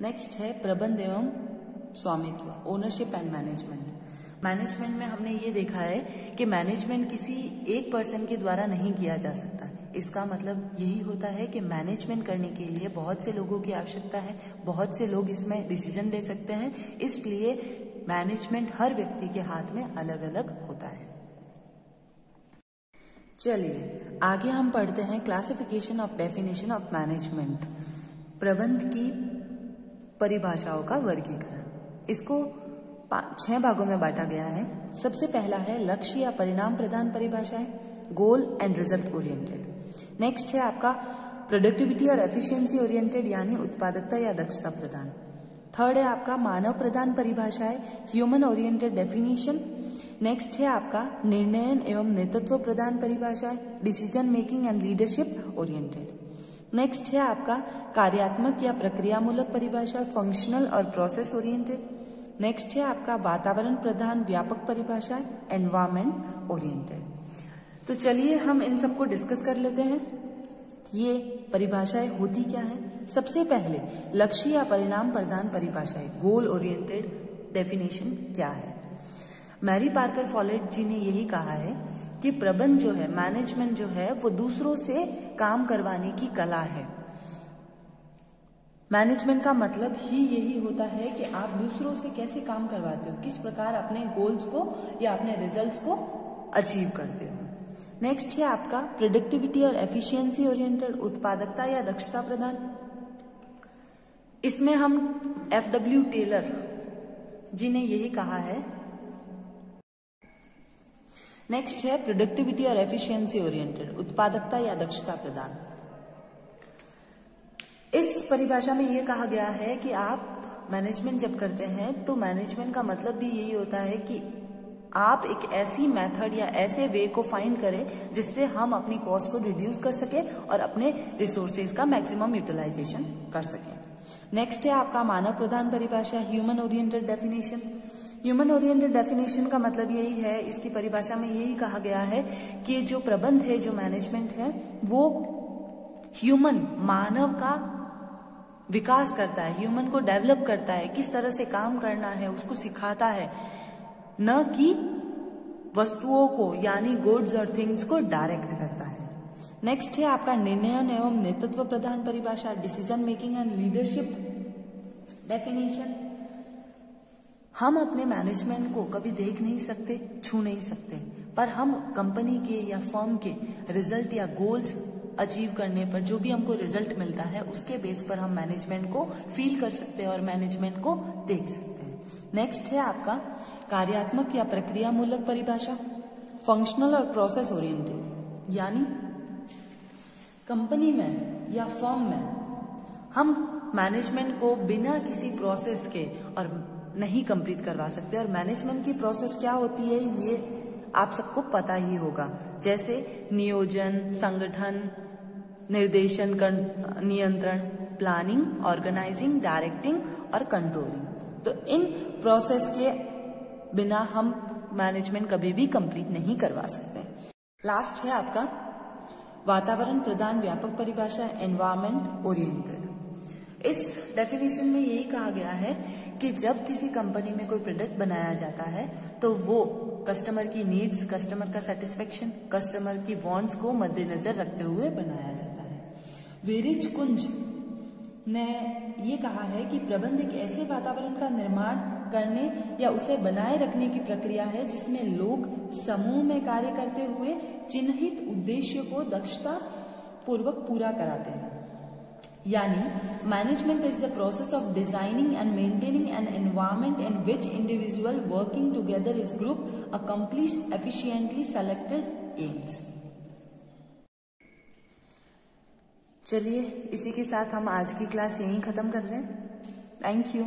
Next है प्रबंध एवं स्वामित्व, ओनरशिप एंड मैनेजमेंट। मैनेजमेंट में हमने ये देखा है कि मैनेजमेंट किसी एक पर्सन के द्वारा नहीं किया जा सकता। इसका मतलब यही होता है कि मैनेजमेंट करने के लिए बहुत से लोगों की आवश्यकता है, बहुत से लोग इसमें डिसीजन ले सकते हैं, इसलिए मैनेजमेंट हर व्यक्ति के हाथ में अलग अलग होता है। चलिए आगे हम पढ़ते हैं classification of definition of management, प्रबंध की परिभाषाओं का वर्गीकरण। इसको 6 भागों में बांटा गया है। सबसे पहला है लक्ष्य या परिणाम प्रधान परिभाषाएं, goal and result oriented. Next है आपका प्रोडक्टिविटी और एफिशिएंसी ओरिएंटेड यानी उत्पादकता या दक्षता प्रदान। थर्ड है आपका मानव प्रधान परिभाषाएं, ह्यूमन ओरिएंटेड डेफिनेशन। नेक्स्ट है आपका निर्णयन एवं नेतृत्व प्रदान परिभाषाएं, decision making and leadership oriented. Next है आपका कार्यात्मक या प्रक्रियामूलक परिभाषा, फंक्शनल और प्रोसेस ओरिएंटेड। नेक्स्ट है आपका वातावरण प्रधान व्यापक परिभाषा, एनवायरमेंट ओरिएंटेड। तो चलिए हम इन सबको डिस्कस कर लेते हैं। ये परिभाषाएं होती क्या है? सबसे पहले लक्ष्य या परिणाम प्रधान परिभाषाएं, गोल ओरिएंटेड डेफिनेशन क्या है? मैरी पार्कर फॉलेट जी ने यही कहा है कि प्रबंध जो है, मैनेजमेंट जो है, वो दूसरों से काम करवाने की कला है। मैनेजमेंट का मतलब ही यही होता है कि आप दूसरों से कैसे काम करवाते हो, किस प्रकार अपने गोल्स को या अपने रिजल्ट्स को अचीव करते हो। नेक्स्ट है आपका प्रोडक्टिविटी और एफिशिएंसी ओरिएंटेड, उत्पादकता या दक्षता प्रदान। इसमें हम FW टेलर जी ने यही कहा है। नेक्स्ट है प्रोडक्टिविटी और एफिशिएंसी ओरिएंटेड, उत्पादकता या दक्षता प्रदान। इस परिभाषा में यह कहा गया है कि आप मैनेजमेंट जब करते हैं तो मैनेजमेंट का मतलब भी यही होता है कि आप एक ऐसी मेथड या ऐसे वे को फाइंड करें जिससे हम अपनी कॉस्ट को रिड्यूस कर सके और अपने रिसोर्सेज का मैक्सिमम यूटिलाइजेशन कर सकें। नेक्स्ट है आपका मानव प्रधान परिभाषा, human oriented definition. Human oriented definition का मतलब यही है, इसकी परिभाषा में यही कहा गया है कि जो प्रबंध है, जो मैनेजमेंट है, वो ह्यूमन, मानव का विकास करता है, ह्यूमन को डेवलप करता है, किस तरह से काम करना है उसको सिखाता है, न कि वस्तुओं को यानी गुड्स और थिंग्स को डायरेक्ट करता है। नेक्स्ट है आपका निर्णयन एवं नेतृत्व प्रधान परिभाषा, decision making and leadership definition. हम अपने मैनेजमेंट को कभी देख नहीं सकते, छू नहीं सकते, पर हम कंपनी के या फर्म के रिजल्ट या गोल्स अचीव करने पर जो भी हमको रिजल्ट मिलता है उसके बेस पर हम मैनेजमेंट को फील कर सकते हैं और मैनेजमेंट को देख सकते हैं। नेक्स्ट है आपका कार्यात्मक या प्रक्रियामूलक परिभाषा, फंक्शनल और प्रोसेस ओरिएंटेड, यानी कंपनी में या फर्म में हम मैनेजमेंट को बिना किसी प्रोसेस के और नहीं कंप्लीट करवा सकते। और मैनेजमेंट की प्रोसेस क्या होती है ये आप सबको पता ही होगा, जैसे नियोजन, संगठन, निर्देशन, नियंत्रण, प्लानिंग, ऑर्गेनाइजिंग, डायरेक्टिंग और कंट्रोलिंग। तो इन प्रोसेस के बिना हम मैनेजमेंट कभी भी कंप्लीट नहीं करवा सकते। लास्ट है आपका वातावरण प्रधान व्यापक परिभाषा, एनवायरमेंट ओरिएंटेड। इस डेफिनेशन में यही कहा गया है कि जब किसी कंपनी में कोई प्रोडक्ट बनाया जाता है तो वो कस्टमर की नीड्स, कस्टमर का सेटिस्फेक्शन, कस्टमर की वांट्स को मद्देनजर रखते हुए बनाया जाता है। वेरिज कुंज ने ये कहा है कि प्रबंध एक ऐसे वातावरण का निर्माण करने या उसे बनाए रखने की प्रक्रिया है जिसमें लोग समूह में कार्य करते हुए चिन्हित उद्देश्य को दक्षता पूर्वक पूरा कराते हैं। यानी management is the process of designing and maintaining an environment in which individual working together is group accomplish efficiently selected aims. चलिए इसी के साथ हम आज की क्लास यहीं खत्म कर रहे हैं। Thank you.